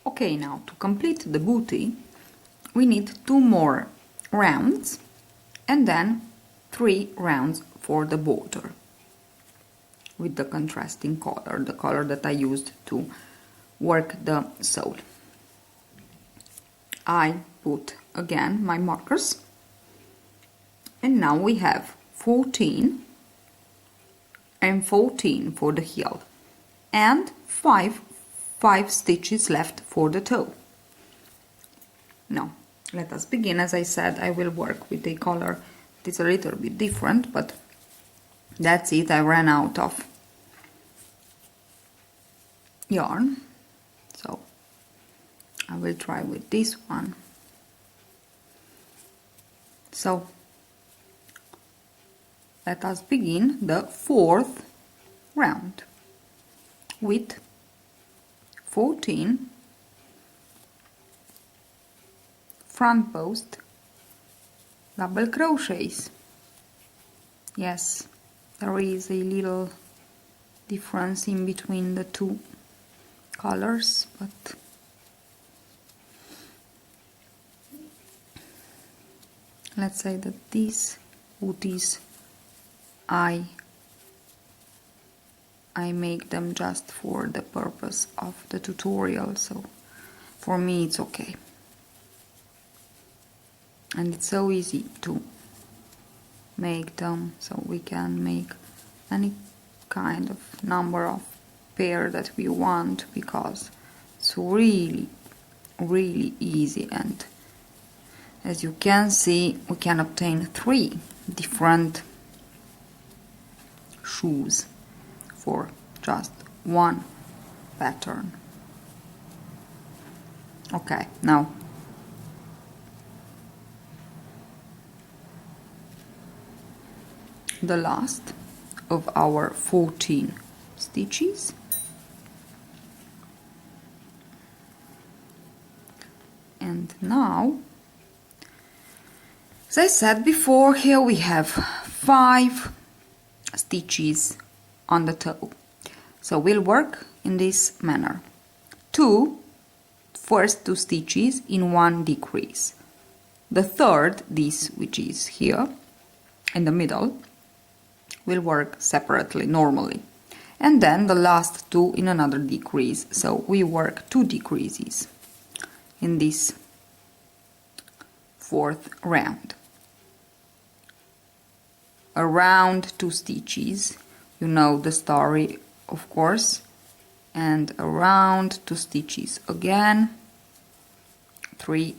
Okay, now to complete the booty we need 2 more rounds and then 3 rounds for the border with the contrasting color, the color that I used to work the sole. I put again my markers, and now we have 14 and 14 for the heel and 5 stitches left for the toe. Now let us begin. As I said, I will work with a color that is a little bit different, but that's it. I ran out of yarn, so I will try with this one. So let us begin the 4th round with 14 front post double crochets. Yes, there is a little difference in between the two colors, but let's say that these booties I make them just for the purpose of the tutorial, so for me it's okay. And it's so easy to make them, so we can make any kind of number of pair that we want, because it's really easy. And as you can see, we can obtain 3 different shoes for just one pattern. Okay, now the last of our 14 stitches. And now, as I said before, here we have 5 stitches on the toe. So we'll work in this manner. First 2 stitches in 1 decrease. The third, this which is here in the middle, will work separately normally. And then the last 2 in another decrease. So we work 2 decreases in this 4th round. Around 2 stitches, you know the story, of course, and around 2 stitches again, 3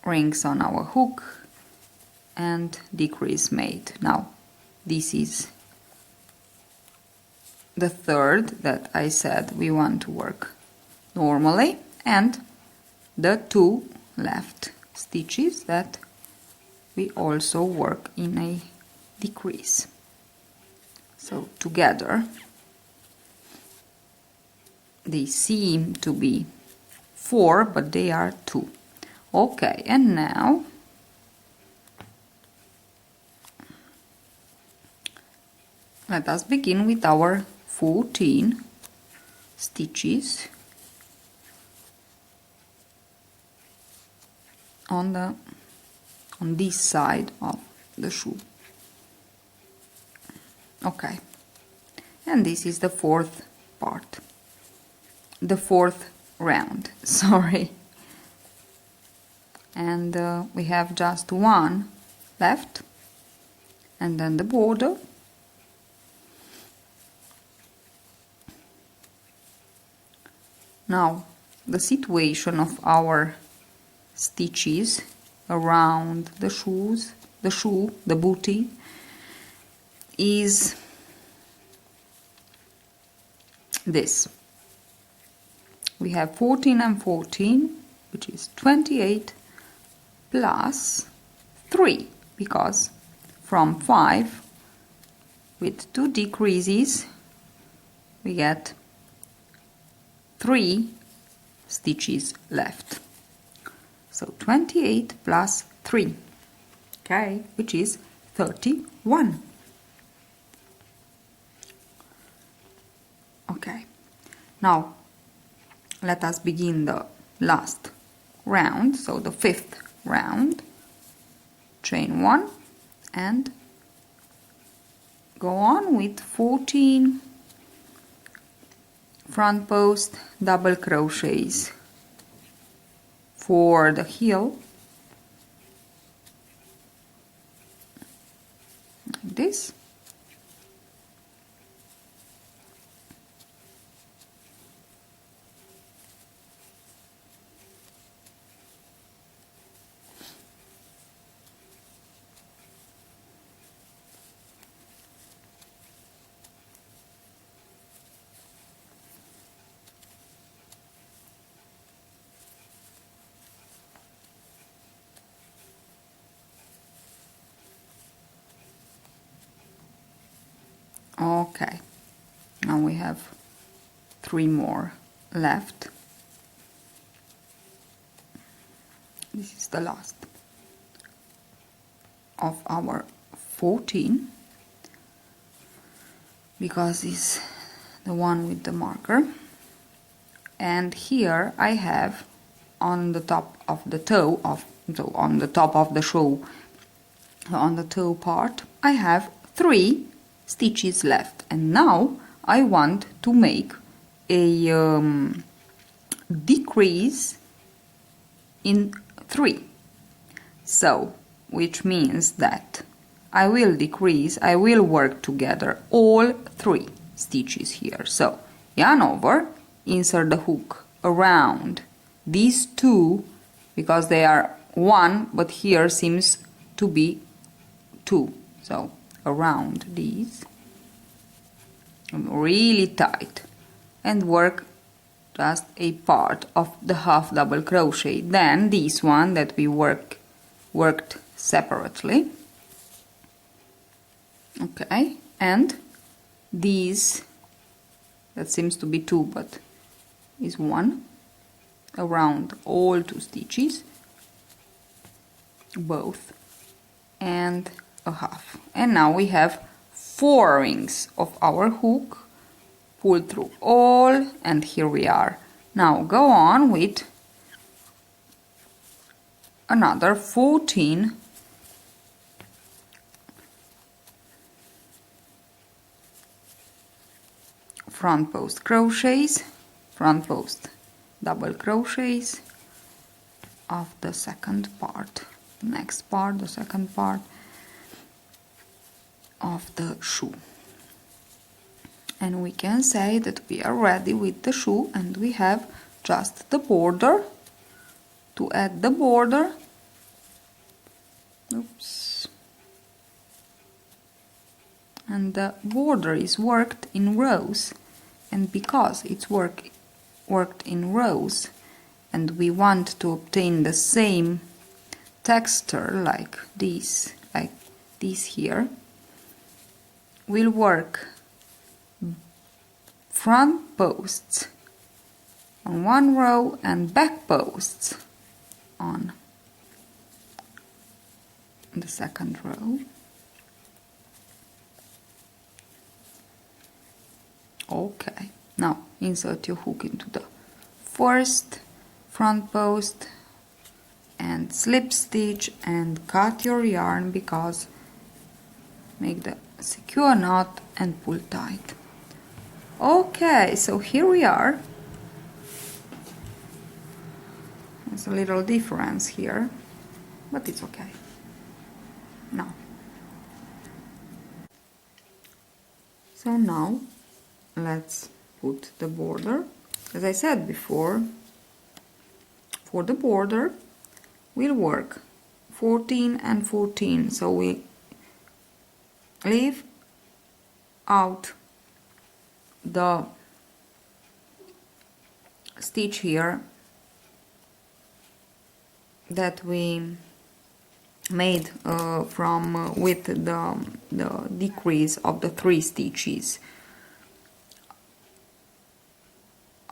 rings on our hook and decrease made. Now this is the third that I said we want to work normally, and the 2 left stitches that we also work in a decrease. So together they seem to be 4, but they are 2. Okay, and now let us begin with our 14 stitches on this side of the shoe. Okay, and this is the 4th part, the 4th round, sorry. And we have just 1 left, and then the border. Now the situation of our stitches around the the booty, is this. We have 14 and 14, which is 28 plus 3, because from 5 with 2 decreases we get 3 stitches left. So 28 plus 3, okay, which is 31. Okay, now let us begin the last round, so the 5th round, chain 1 and go on with 14 front post double crochets for the heel, like this. Okay, now we have 3 more left. This is the last of our 14 because it's the one with the marker, and here I have on the top of the toe so on the top of the shoe, on the toe part, I have 3 stitches left, and now I want to make a decrease in 3, so which means that I will work together all 3 stitches here. So yarn over, insert the hook around these 2 because they are 1 but here seems to be 2, so around these really tight and work just a part of the half double crochet, then this one that we worked separately. Okay, and these that seems to be 2 but is 1 around all 2 stitches, both, and a half. And now we have 4 rings of our hook, pull through all, and here we are. Now go on with another 14 front post crochets, front post double crochets of the second part, next part, the second part of the shoe. And we can say that we are ready with the shoe, and we have just the border to add the border. Oops. And the border is worked in rows, and because it's worked in rows and we want to obtain the same texture like this here, we'll work front posts on one row and back posts on the second row. Okay, now insert your hook into the first front post and slip stitch and cut your yarn, because make the secure knot and pull tight. Okay, so here we are. There's a little difference here, but it's okay. Now, so now let's put the border. As I said before, for the border we'll work 14 and 14, so we leave out the stitch here that we made with the decrease of the 3 stitches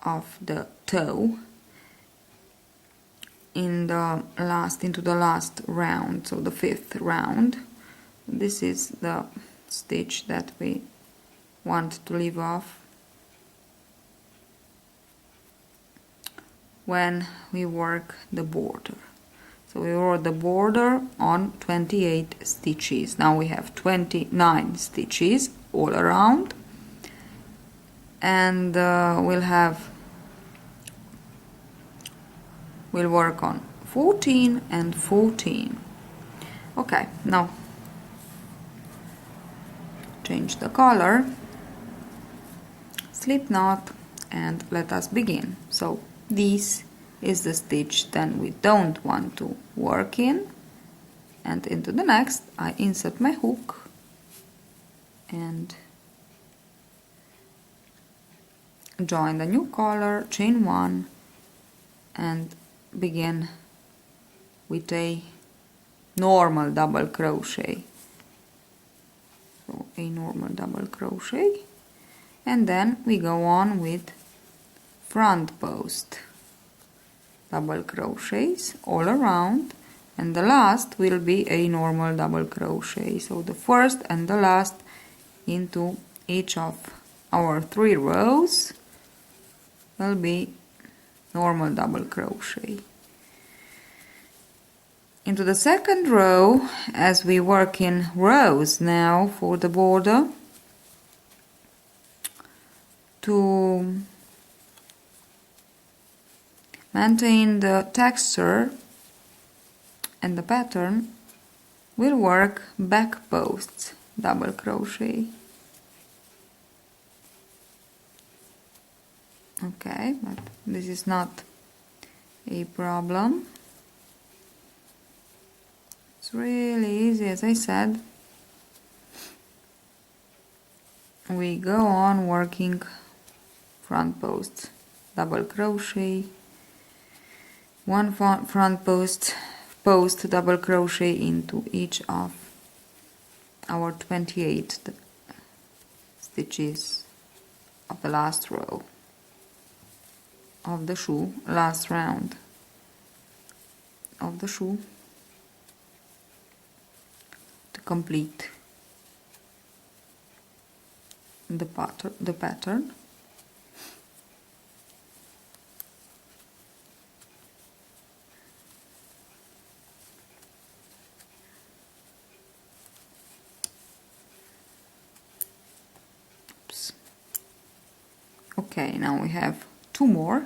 of the toe into the last round, so the 5th round. This is the stitch that we want to leave off. when we work the border. So we work the border on 28 stitches. Now we have 29 stitches all around, and we'll work on 14 and 14. Okay, now change the color, slip knot, and let us begin. So this is the stitch then we don't want to work in, and into the next I insert my hook and join the new color, chain 1, and begin with a normal double crochet. So a normal double crochet, and then we go on with front post double crochets all around, and the last will be a normal double crochet. So the first and the last into each of our 3 rows will be normal double crochet. Into the second row, as we work in rows now for the border, to maintain the texture and the pattern, we'll work back posts double crochet. Okay, but this is not a problem. It's really easy, as I said. We go on working front posts double crochet, one front post double crochet into each of our 28 stitches of the last row of the shoe, last round of the shoe, to complete the pattern. Oops. Okay, now we have 2 more.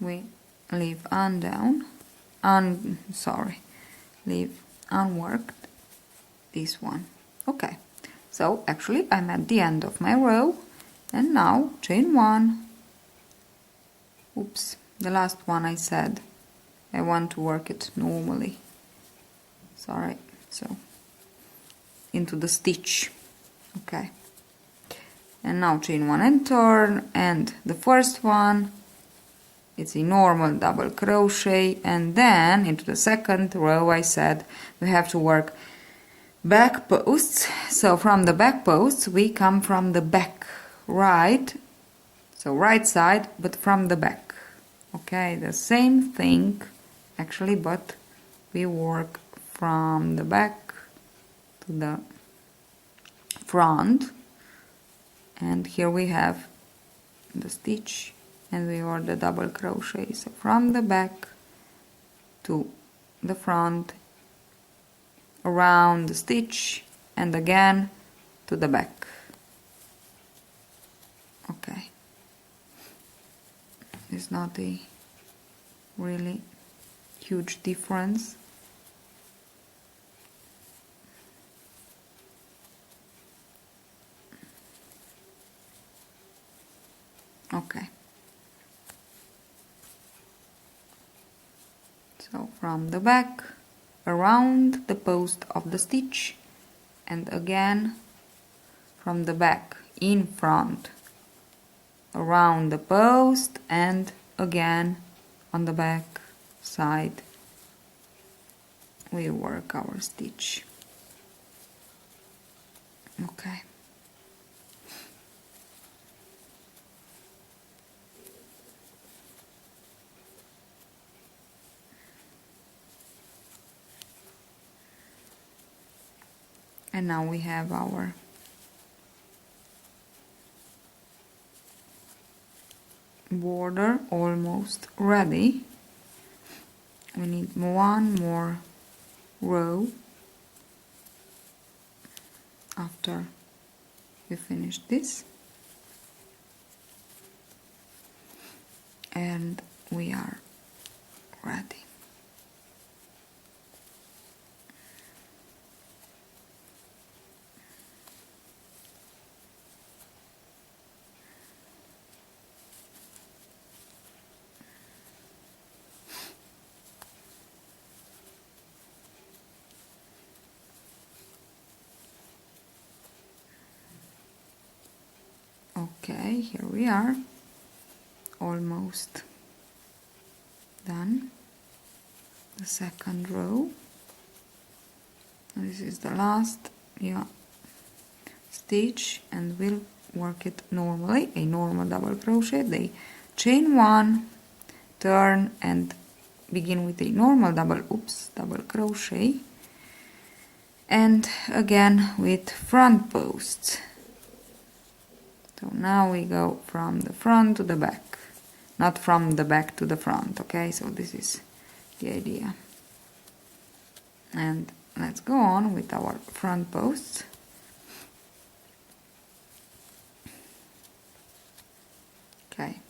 We leave leave unworked this one. Okay, so actually I'm at the end of my row, and now chain 1. Oops, the last one I said I want to work it normally. Sorry, so into the stitch. Okay, and now chain 1 and turn, and the first one, it's a normal double crochet, and then into the second row I said we have to work back posts. So from the back posts we come from the back, right, so right side, but from the back. Okay, the same thing actually, but we work from the back to the front, and here we have the stitch, and we work the double crochet. So from the back to the front, around the stitch, and again to the back. Okay, it's not a really huge difference. Okay, so from the back, around the post of the stitch, and again from the back in front, around the post, and again on the back side we work our stitch. Okay. And now we have our border almost ready. We need one more row after we finish this, and we are ready. Okay, here we are, almost done. The second row. This is the last stitch, and we'll work it normally, a normal double crochet. They chain one, turn, and begin with a normal double crochet, and again with front posts. So now we go from the front to the back, not from the back to the front, okay? So this is the idea. And let's go on with our front posts. Okay.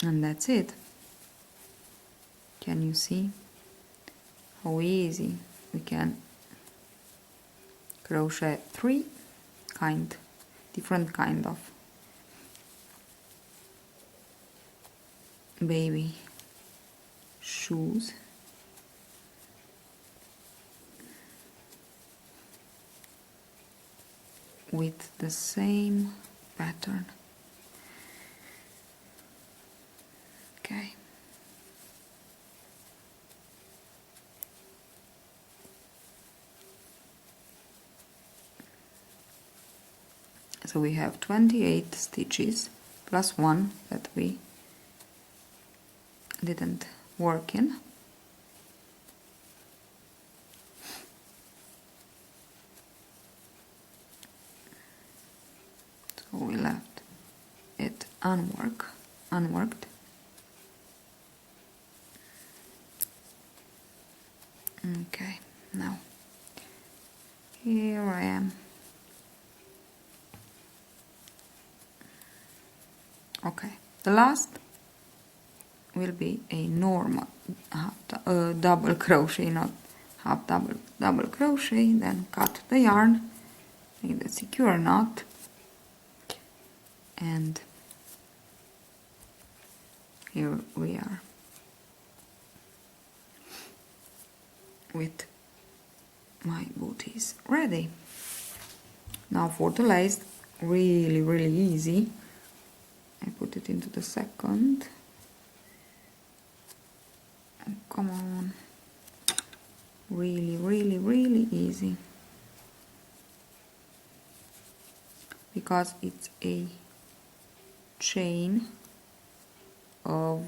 And that's it. Can you see how easy we can crochet three different kind of baby shoes with the same pattern. Okay. So we have 28 stitches plus one that we didn't work in. So we left it unworked. Okay, now here I am. Okay, the last will be a normal double crochet, not half double crochet. Then cut the yarn, make the secure knot, and here we are with my booties ready. Now for the lace, really easy. I put it into the second. Oh, come on. Really easy. Because it's a chain of,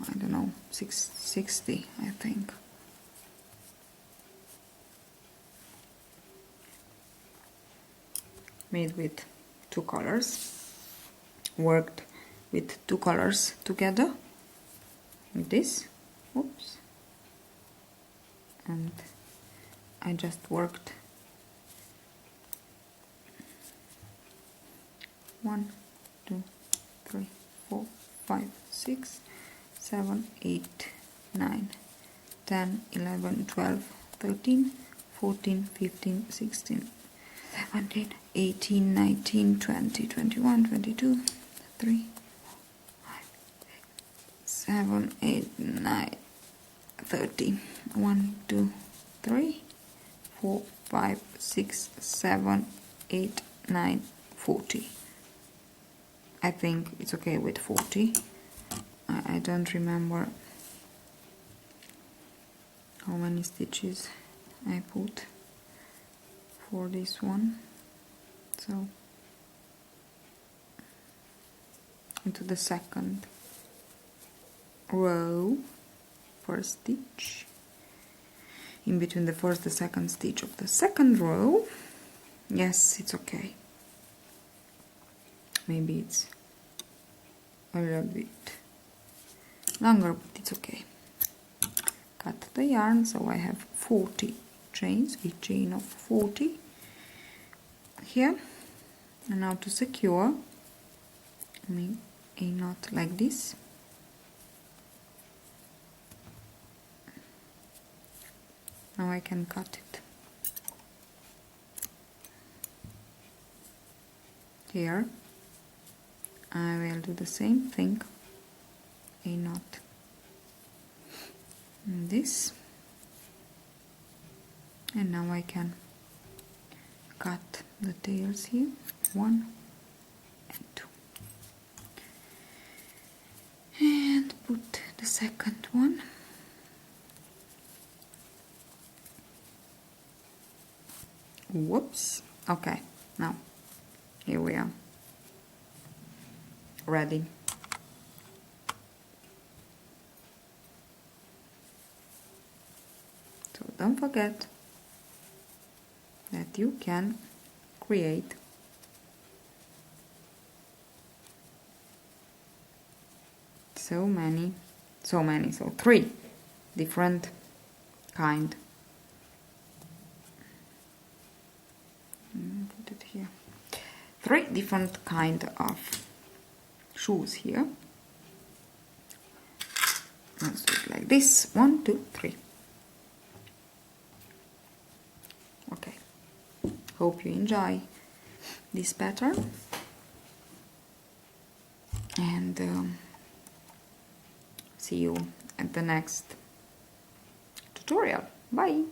I don't know, 660, I think. Made with two colors. Worked with two colors together, like this. Oops. And I just worked 1, 2, 3, 4, 5, 6, 7, 8, 9, 10, 11, 12, 13, 14, 15, 16, 17, 18, 19, 20, 21, 22, 3, 4, 5, 6, 7, 8, 9, 30. 1, 2, 3, 4, 5, 6, 7, 8, 9, 40. I think it's okay with 40. I don't remember how many stitches I put for this one. So into the second row, first stitch, in between the first and second stitch of the second row. Yes, it's okay. Maybe it's a little bit longer, but it's okay. Cut the yarn, so I have 40 chains, each chain of 40 here. And now to secure, make a knot like this. Now I can cut it. Here I will do the same thing, a knot in this, and now I can cut the tails here, 1 and 2, and put the second one. Whoops. Okay, now here we are, ready. So don't forget that you can create so 3 different kind. Put it here. 3 different kind of shoes here. Let's do it like this. 1, 2, 3. Okay. Hope you enjoy this pattern. And see you at the next tutorial. Bye!